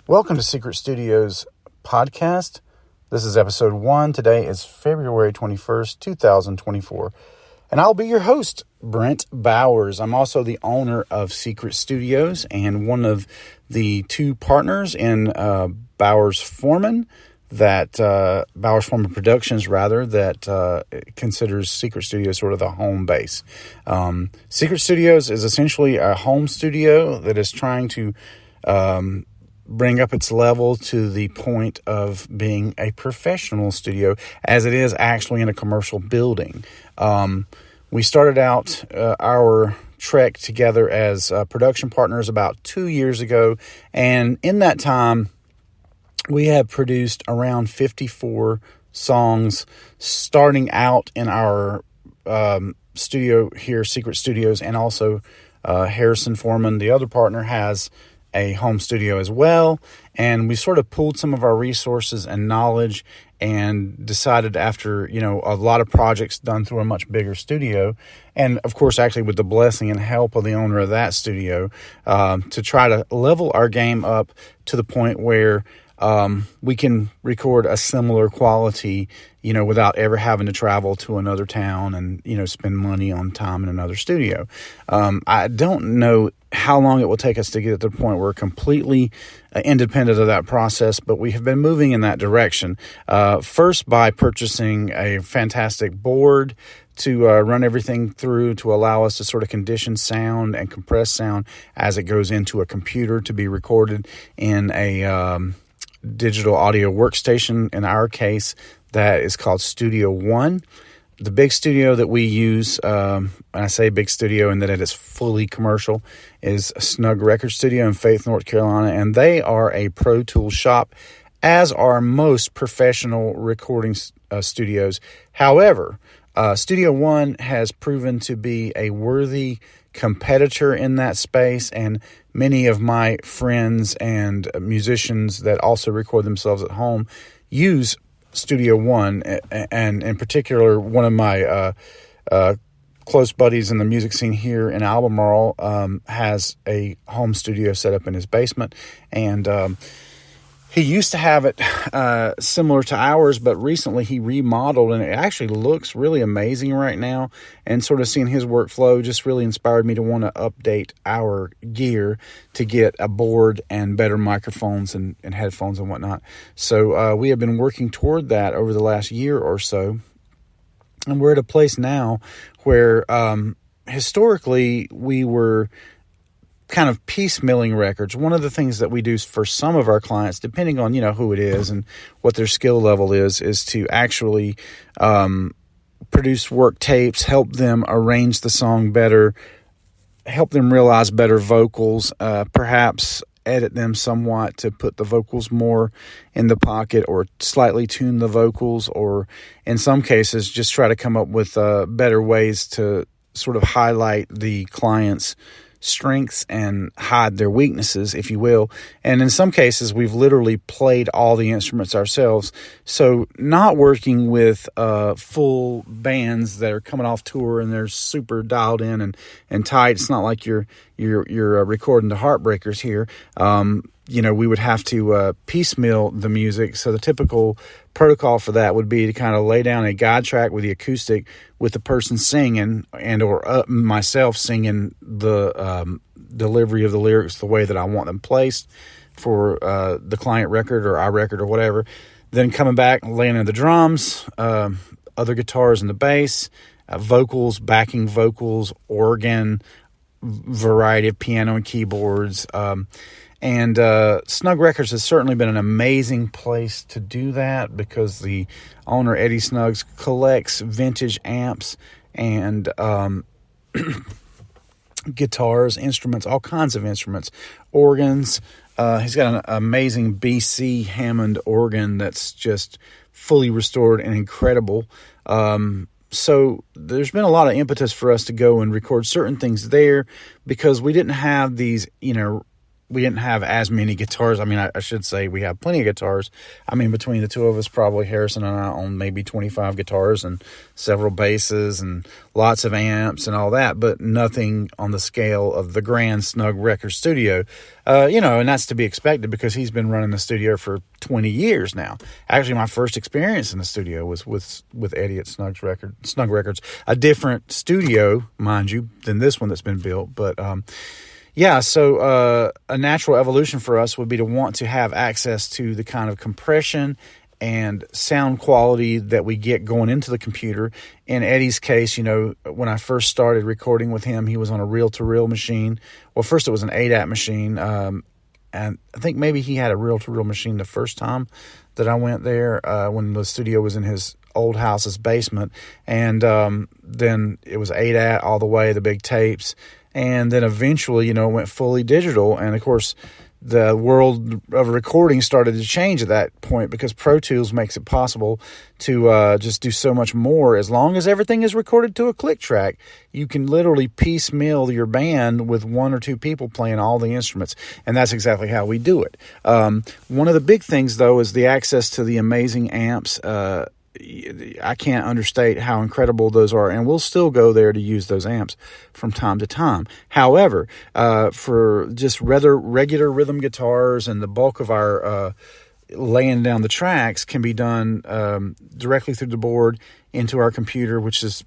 Welcome to Secret Studios podcast. This is episode 1. Today is February 21st, 2024. And I'll be your host, Brent Bowers. I'm also the owner of Secret Studios and one of the two partners in Bowers Foreman Productions, that considers Secret Studios sort of the home base. Secret Studios is essentially a home studio that is trying to bring up its level to the point of being a professional studio, as it is actually in a commercial building. We started out our trek together as production partners about 2 years ago, and in that time, we have produced around 54 songs, starting out in our studio here, Secret Studios, and also Harrison Foreman, the other partner, has a home studio as well. And we sort of pooled some of our resources and knowledge and decided, after, a lot of projects done through a much bigger studio, and of course, actually with the blessing and help of the owner of that studio, to try to level our game up to the point where we can record a similar quality, without ever having to travel to another town and, spend money on time in another studio. I don't know how long it will take us to get to the point where we're completely independent of that process, but we have been moving in that direction. First, by purchasing a fantastic board to run everything through, to allow us to sort of condition sound and compress sound as it goes into a computer to be recorded in a digital audio workstation. In our case, that is called Studio One. The big studio that we use, and I say big studio in that it is fully commercial, is Snug Record Studio in Faith, North Carolina, and they are a Pro Tools shop, as are most professional recording studios. However, Studio One has proven to be a worthy competitor in that space, and many of my friends and musicians that also record themselves at home use Studio One, and in particular, one of my close buddies in the music scene here in Albemarle has a home studio set up in his basement, and he used to have it similar to ours, but recently he remodeled, and it actually looks really amazing right now. And sort of seeing his workflow just really inspired me to want to update our gear to get a board and better microphones and headphones and whatnot. So we have been working toward that over the last year or so. And we're at a place now where historically we were kind of piecemealing records. One of the things that we do for some of our clients, depending on, who it is and what their skill level is to actually produce work tapes, help them arrange the song better, help them realize better vocals, perhaps edit them somewhat to put the vocals more in the pocket, or slightly tune the vocals, or in some cases just try to come up with better ways to sort of highlight the client's strengths and hide their weaknesses, if you will. And in some cases, we've literally played all the instruments ourselves. So not working with full bands that are coming off tour and they're super dialed in and tight. It's not like you're recording the Heartbreakers here. We would have to piecemeal the music. So the typical protocol for that would be to kind of lay down a guide track with the acoustic, with the person singing or myself singing the delivery of the lyrics the way that I want them placed for the client record or our record or whatever. Then coming back, laying in the drums, other guitars and the bass, vocals, backing vocals, organ, variety of piano and keyboards. And Snug Records has certainly been an amazing place to do that, because the owner, Eddie Snuggs, collects vintage amps and guitars, instruments, all kinds of instruments, organs. He's got an amazing BC Hammond organ that's just fully restored and incredible. So there's been a lot of impetus for us to go and record certain things there, because we didn't have these, we didn't have as many guitars. I mean, I should say we have plenty of guitars. I mean, between the two of us, probably Harrison and I own maybe 25 guitars and several basses and lots of amps and all that, but nothing on the scale of the Grand Snug Record Studio. And that's to be expected because he's been running the studio for 20 years now. Actually, my first experience in the studio was with Eddie at Snug Records, a different studio, mind you, than this one that's been built, but so a natural evolution for us would be to want to have access to the kind of compression and sound quality that we get going into the computer. In Eddie's case, when I first started recording with him, he was on a reel-to-reel machine. Well, first it was an ADAT machine, and I think maybe he had a reel-to-reel machine the first time that I went there when the studio was in his old house's basement. And then it was ADAT all the way, the big tapes. And then eventually, it went fully digital. And of course, the world of recording started to change at that point because Pro Tools makes it possible to just do so much more. As long as everything is recorded to a click track, you can literally piecemeal your band with one or two people playing all the instruments. And that's exactly how we do it. One of the big things, though, is the access to the amazing amps. I can't understate how incredible those are, and we'll still go there to use those amps from time to time. However, for just regular rhythm guitars and the bulk of our laying down the tracks can be done directly through the board into our computer, which is,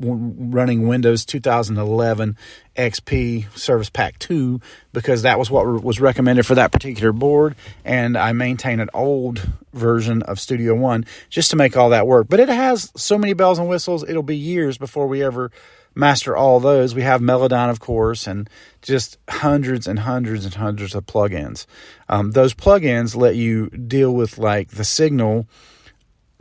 running Windows 2011 XP Service Pack 2, because that was what was recommended for that particular board. And I maintain an old version of Studio One just to make all that work. But it has so many bells and whistles, it'll be years before we ever master all those. We have Melodyne, of course, and just hundreds and hundreds and hundreds of plugins. Those plugins let you deal with like the signal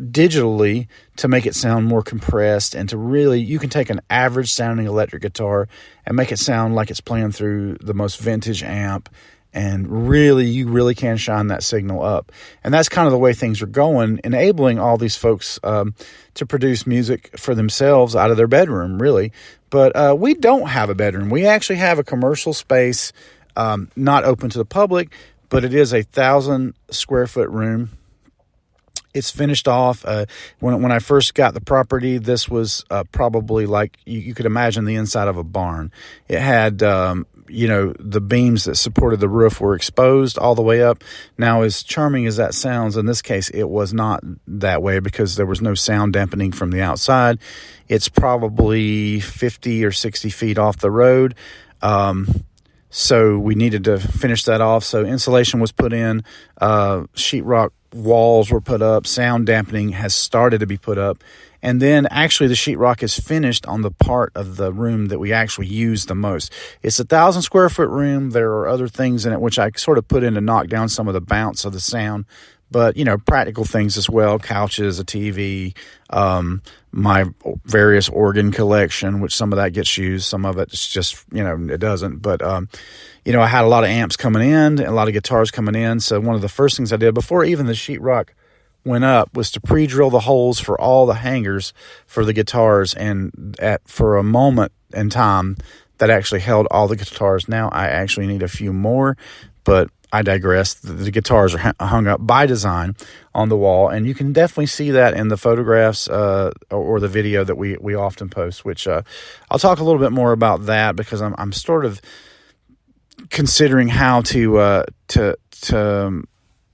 digitally to make it sound more compressed, and to really, you can take an average sounding electric guitar and make it sound like it's playing through the most vintage amp, and you really can shine that signal up. And that's kind of the way things are going, enabling all these folks to produce music for themselves out of their bedroom, really. But we don't have a bedroom. We actually have a commercial space, not open to the public, but it is a 1,000 square foot room. It's finished off. When I first got the property, this was probably like you could imagine the inside of a barn. It had, the beams that supported the roof were exposed all the way up. Now, as charming as that sounds, in this case, it was not that way because there was no sound dampening from the outside. It's probably 50 or 60 feet off the road. So we needed to finish that off. So insulation was put in, sheetrock walls were put up, sound dampening has started to be put up, and then actually the sheetrock is finished on the part of the room that we actually use the most. It's a 1,000 square foot room. There are other things in it which I sort of put in to knock down some of the bounce of the sound, but practical things as well: couches, a TV, my various organ collection, which some of that gets used, some of it's just it doesn't. But I had a lot of amps coming in and a lot of guitars coming in. So one of the first things I did before even the sheetrock went up was to pre-drill the holes for all the hangers for the guitars. And for a moment in time, that actually held all the guitars. Now I actually need a few more, but I digress. The guitars are hung up by design on the wall, and you can definitely see that in the photographs or the video that we often post, which I'll talk a little bit more about that because I'm sort of considering how to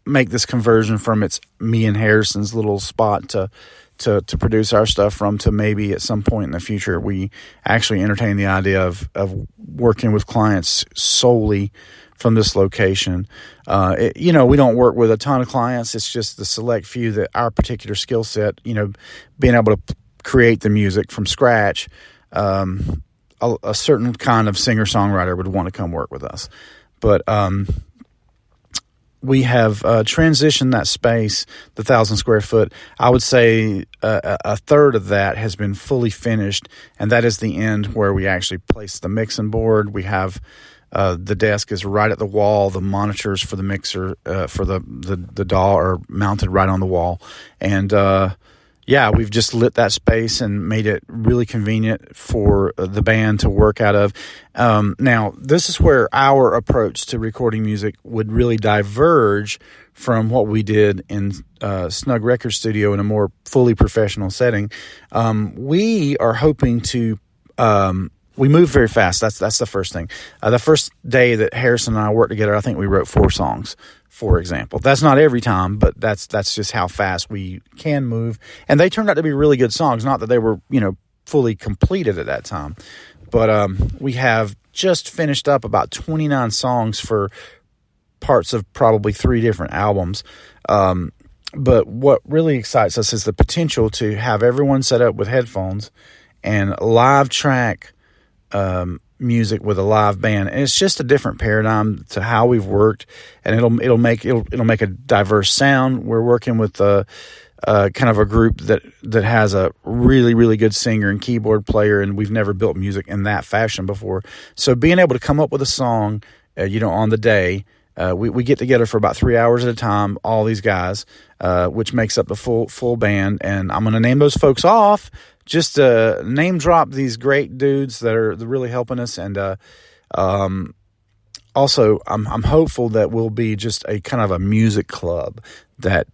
make this conversion from it's me and Harrison's little spot to produce our stuff from, to maybe at some point in the future we actually entertain the idea of working with clients solely from this location. We don't work with a ton of clients. It's just the select few that our particular skill set, being able to create the music from scratch, a certain kind of singer-songwriter would want to come work with us. But we have transitioned that space, the 1,000 square foot. I would say a third of that has been fully finished, and that is the end where we actually place the mixing board. We have the desk is right at the wall. The monitors for the mixer for the DAW are mounted right on the wall, and yeah, we've just lit that space and made it really convenient for the band to work out of. Now, this is where our approach to recording music would really diverge from what we did in Snug Record Studio in a more fully professional setting. We are hoping to... we move very fast. That's the first thing. The first day that Harrison and I worked together, I think we wrote 4 songs, for example. That's not every time, but that's just how fast we can move. And they turned out to be really good songs. Not that they were, fully completed at that time. But we have just finished up about 29 songs for parts of probably 3 different albums. But what really excites us is the potential to have everyone set up with headphones and live track music with a live band, and it's just a different paradigm to how we've worked, and it'll make a diverse sound. We're working with kind of a group that has a really, really good singer and keyboard player, and we've never built music in that fashion before. So being able to come up with a song, on the day, we get together for about 3 hours at a time, all these guys, which makes up the full band, and I'm going to name those folks off. Just name drop these great dudes that are really helping us, and also I'm hopeful that we'll be just a kind of a music club that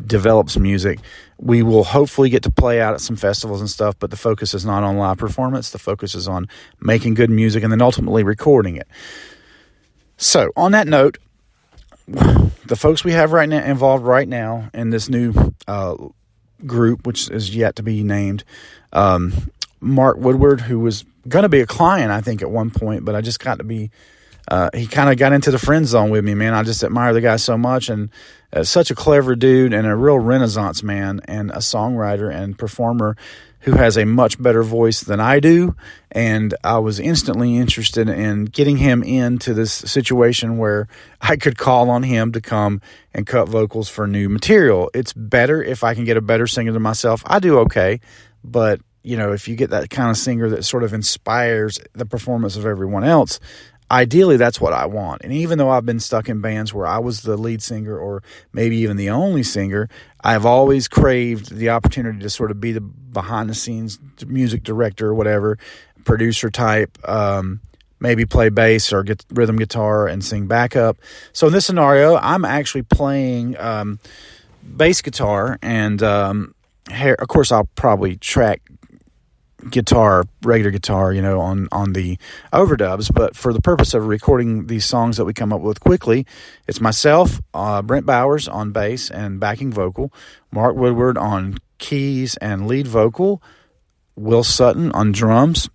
develops music. We will hopefully get to play out at some festivals and stuff, but the focus is not on live performance. The focus is on making good music and then ultimately recording it. So on that note, the folks we have involved right now in this new group, which is yet to be named, Mark Woodward, who was going to be a client, I think, at one point, but I just got to be, he kind of got into the friend zone with me, man. I just admire the guy so much, and such a clever dude and a real Renaissance man and a songwriter and performer who has a much better voice than I do. And I was instantly interested in getting him into this situation where I could call on him to come and cut vocals for new material. It's better if I can get a better singer than myself. I do okay, but if you get that kind of singer that sort of inspires the performance of everyone else, ideally that's what I want. And even though I've been stuck in bands where I was the lead singer or maybe even the only singer, I've always craved the opportunity to sort of be the behind the scenes music director or whatever, producer type, maybe play bass or get rhythm guitar and sing backup. So in this scenario, I'm actually playing bass guitar, and of course I'll probably track regular guitar, on the overdubs. But for the purpose of recording these songs that we come up with quickly, it's myself, Brent Bowers on bass and backing vocal, Mark Woodward on keys and lead vocal, Will Sutton on drums,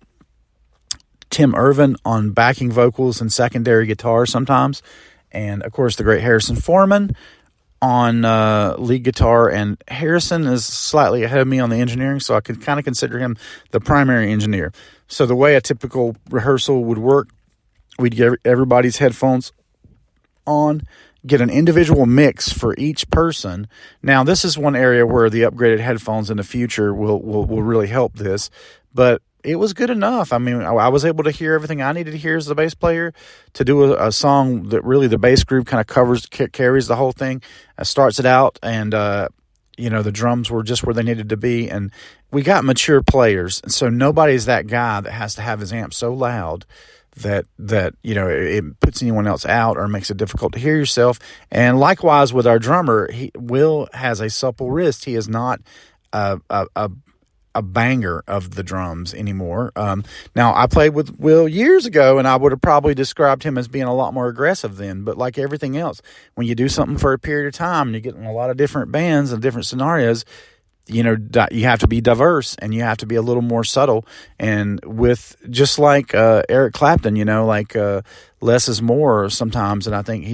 Tim Irvin on backing vocals and secondary guitar sometimes, and of course the great Harrison Foreman on lead guitar. And Harrison is slightly ahead of me on the engineering, so I could kind of consider him the primary engineer. So the way a typical rehearsal would work, we'd get everybody's headphones on, get an individual mix for each person. Now, this is one area where the upgraded headphones in the future will really help this, but it was good enough. I mean, I was able to hear everything I needed to hear as the bass player to do a song that really the bass groove kind of carries the whole thing, starts it out, and the drums were just where they needed to be. And we got mature players, so nobody's that guy that has to have his amp so loud that it puts anyone else out or makes it difficult to hear yourself. And likewise with our drummer, Will has a supple wrist. He is not a banger of the drums anymore. Now, I played with Will years ago, and I would have probably described him as being a lot more aggressive then. But like everything else, when you do something for a period of time and you get in a lot of different bands and different scenarios, you have to be diverse and you have to be a little more subtle. And with just like Eric Clapton, less is more sometimes. And I think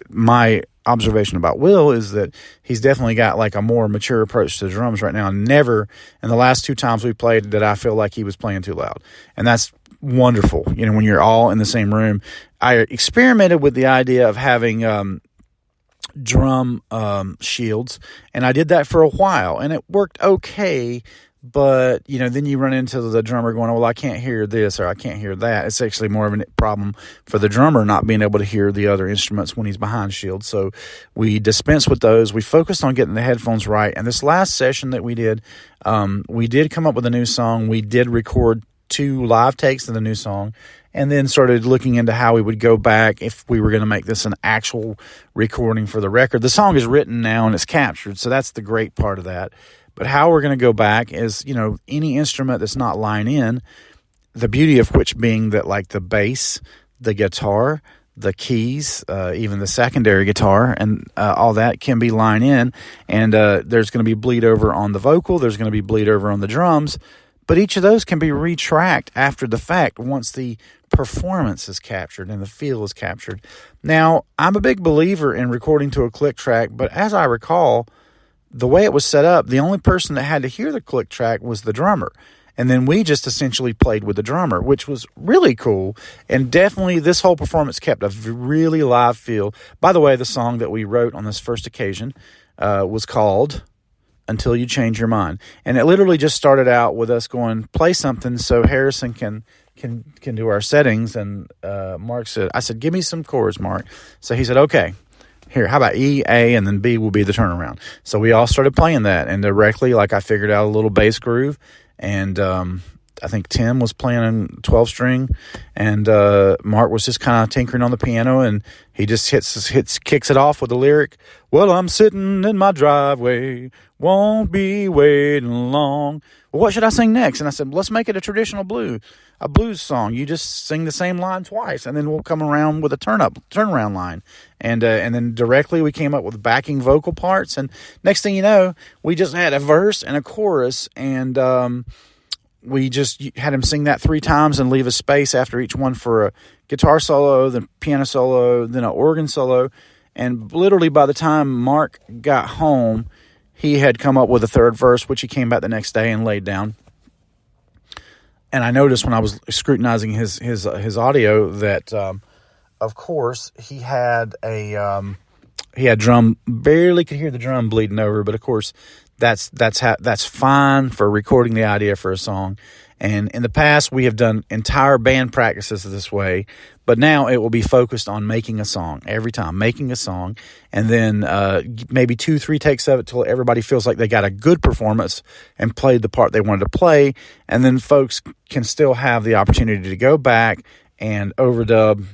my observation about Will is that he's definitely got like a more mature approach to the drums right now. Never in the last 2 times we played did I feel like he was playing too loud. And that's wonderful. When you're all in the same room. I experimented with the idea of having drum shields, and I did that for a while, and it worked okay, But, then you run into the drummer going, well, I can't hear this or I can't hear that. It's actually more of a problem for the drummer not being able to hear the other instruments when he's behind Shield. So we dispense with those. We focused on getting the headphones right. And this last session that we did come up with a new song. We did record 2 live takes of the new song, and then started looking into how we would go back if we were going to make this an actual recording for the record. The song is written now and it's captured, so that's the great part of that. But how we're going to go back is, any instrument that's not line in, the beauty of which being that like the bass, the guitar, the keys, even the secondary guitar, and all that can be line in. And there's going to be bleed over on the vocal. There's going to be bleed over on the drums. But each of those can be retracked after the fact once the performance is captured and the feel is captured. Now, I'm a big believer in recording to a click track, but as I recall, the way it was set up, the only person that had to hear the click track was the drummer. And then we just essentially played with the drummer, which was really cool. And definitely this whole performance kept a really live feel. By the way, the song that we wrote on this first occasion was called Until You Change Your Mind. And it literally just started out with us going, play something so Harrison can do our settings. And Mark said, I said, give me some chords, Mark. So he said, okay. Here, how about E, A, and then B will be the turnaround. So we all started playing that, and directly, I figured out a little bass groove, and I think Tim was playing a 12-string, and Mark was just kind of tinkering on the piano, and he just kicks it off with the lyric, well, I'm sitting in my driveway, won't be waiting long. Well, what should I sing next? And I said, let's make it a traditional blues song. You just sing the same line twice, and then we'll come around with a turnaround line. And then directly we came up with backing vocal parts, and next thing you know, we just had a verse and a chorus, and we just had him sing that 3 times and leave a space after each one for a guitar solo, then piano solo, then an organ solo. And literally by the time Mark got home, he had come up with a 3rd verse, which he came back the next day and laid down. And I noticed when I was scrutinizing his audio that, of course, he had drum, barely could hear the drum bleeding over, but of course, that's fine for recording the idea for a song. And in the past, we have done entire band practices this way, but now it will be focused on making a song every time, making a song, and then maybe 2-3 takes of it till everybody feels like they got a good performance and played the part they wanted to play, and then folks can still have the opportunity to go back and overdub,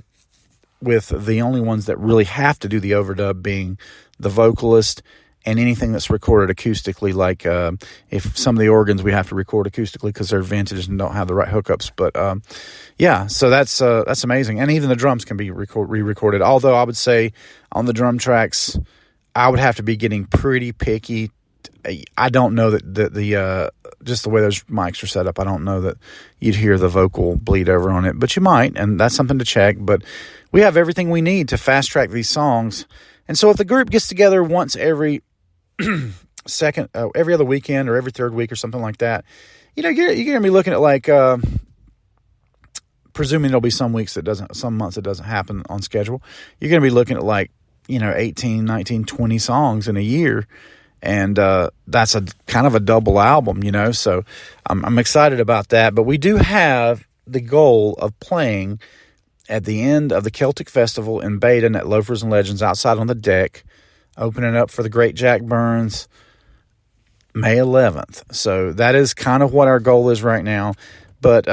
with the only ones that really have to do the overdub being the vocalist and anything that's recorded acoustically, like if some of the organs we have to record acoustically because they're vintage and don't have the right hookups. But yeah, so that's amazing. And even the drums can be re-recorded. Although I would say on the drum tracks, I would have to be getting pretty picky. I don't know that the just the way those mics are set up, I don't know that you'd hear the vocal bleed over on it, but you might, and that's something to check. But we have everything we need to fast track these songs. And so if the group gets together once every every other weekend or every 3rd week or something like that, you're going to be looking at presuming there'll be some months it doesn't happen on schedule. You're going to be looking at 18, 19, 20 songs in a year. And that's a kind of a double album, so I'm excited about that. But we do have the goal of playing at the end of the Celtic Festival in Baden at Loafers and Legends outside on the deck, opening up for the great Jack Burns May 11th. So that is kind of what our goal is right now. But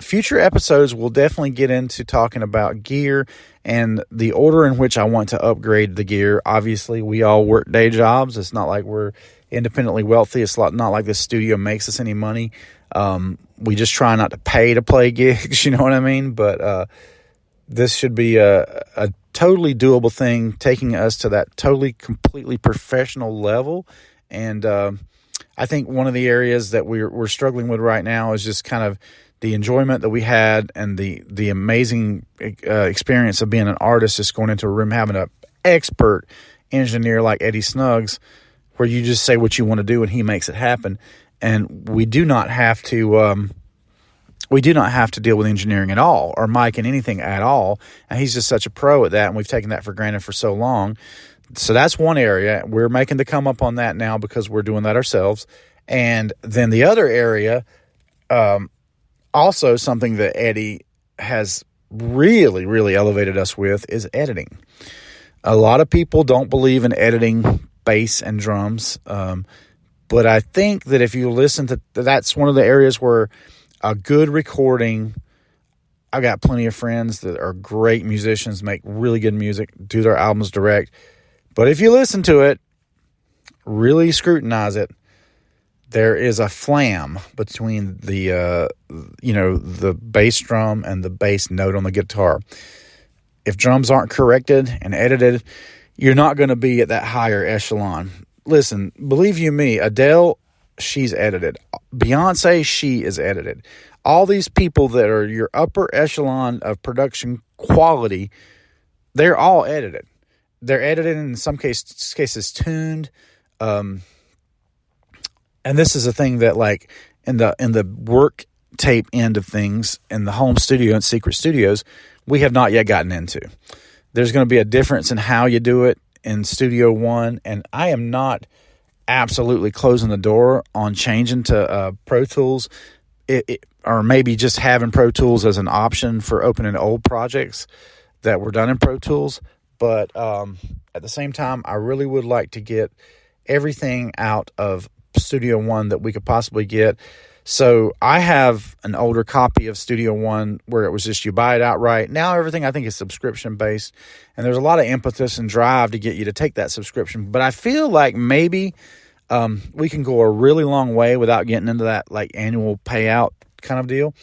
future episodes will definitely get into talking about gear and the order in which I want to upgrade the gear. Obviously, we all work day jobs. It's not like we're independently wealthy. It's not like the studio makes us any money. We just try not to pay to play gigs, you know what I mean? But this should be a totally doable thing, taking us to that totally, completely professional level. And I think one of the areas that we're struggling with right now is just kind of the enjoyment that we had and the amazing experience of being an artist, just going into a room, having an expert engineer like Eddie Snuggs, where you just say what you want to do and he makes it happen. And we do not have to deal with engineering at all, or Mike in anything at all. And he's just such a pro at that, and we've taken that for granted for so long. So that's one area. We're making the come up on that now because we're doing that ourselves. And then the other area, also something that Eddie has really, really elevated us with, is editing. A lot of people don't believe in editing bass and drums, but I think that if you listen to, that's one of the areas where a good recording, I got plenty of friends that are great musicians, make really good music, do their albums direct. But if you listen to it, really scrutinize it, there is a flam between the bass drum and the bass note on the guitar. If drums aren't corrected and edited, you're not going to be at that higher echelon. Listen, believe you me, Adele, she's edited. Beyonce, she is edited. All these people that are your upper echelon of production quality, they're all edited. They're edited, in some cases tuned. And this is a thing that, like, in the work tape end of things, in the home studio and secret studios, we have not yet gotten into. There's going to be a difference in how you do it in Studio One, and I am not absolutely closing the door on changing to Pro Tools, or maybe just having Pro Tools as an option for opening old projects that were done in Pro Tools. But at the same time, I really would like to get everything out of Studio One that we could possibly get. So I have an older copy of Studio One where it was just you buy it outright. Now everything I think is subscription based, and there's a lot of impetus and drive to get you to take that subscription. But I feel like maybe we can go a really long way without getting into that like annual payout kind of deal.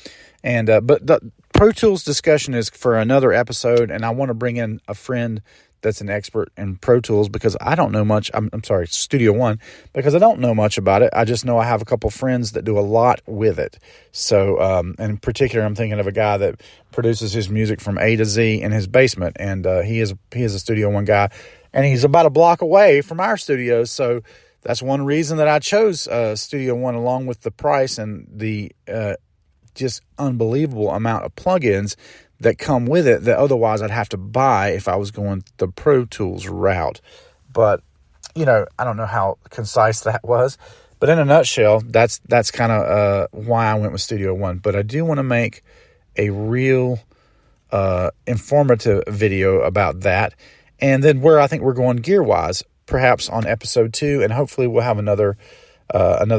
And but the Pro Tools discussion is for another episode, and I want to bring in a friend that's an expert in Pro Tools, because I don't know much. I'm sorry, Studio One, because I don't know much about it. I just know I have a couple friends that do a lot with it. So, and in particular, I'm thinking of a guy that produces his music from A to Z in his basement, and he is a Studio One guy, and he's about a block away from our studio. So that's one reason that I chose Studio One, along with the price and the just unbelievable amount of plugins that come with it that otherwise I'd have to buy if I was going the Pro Tools route. But, I don't know how concise that was. But in a nutshell, that's kind of why I went with Studio One. But I do want to make a real informative video about that. And then where I think we're going gear-wise, perhaps on episode 2. And hopefully we'll have another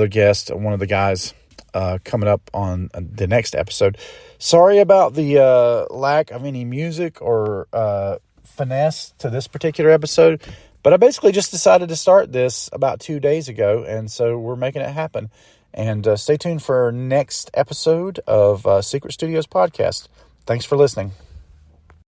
guest, one of the guys, coming up on the next episode. Sorry about the lack of any music or finesse to this particular episode, but I basically just decided to start this about 2 days ago, and so we're making it happen. And stay tuned for our next episode of Secret Studios Podcast. Thanks for listening.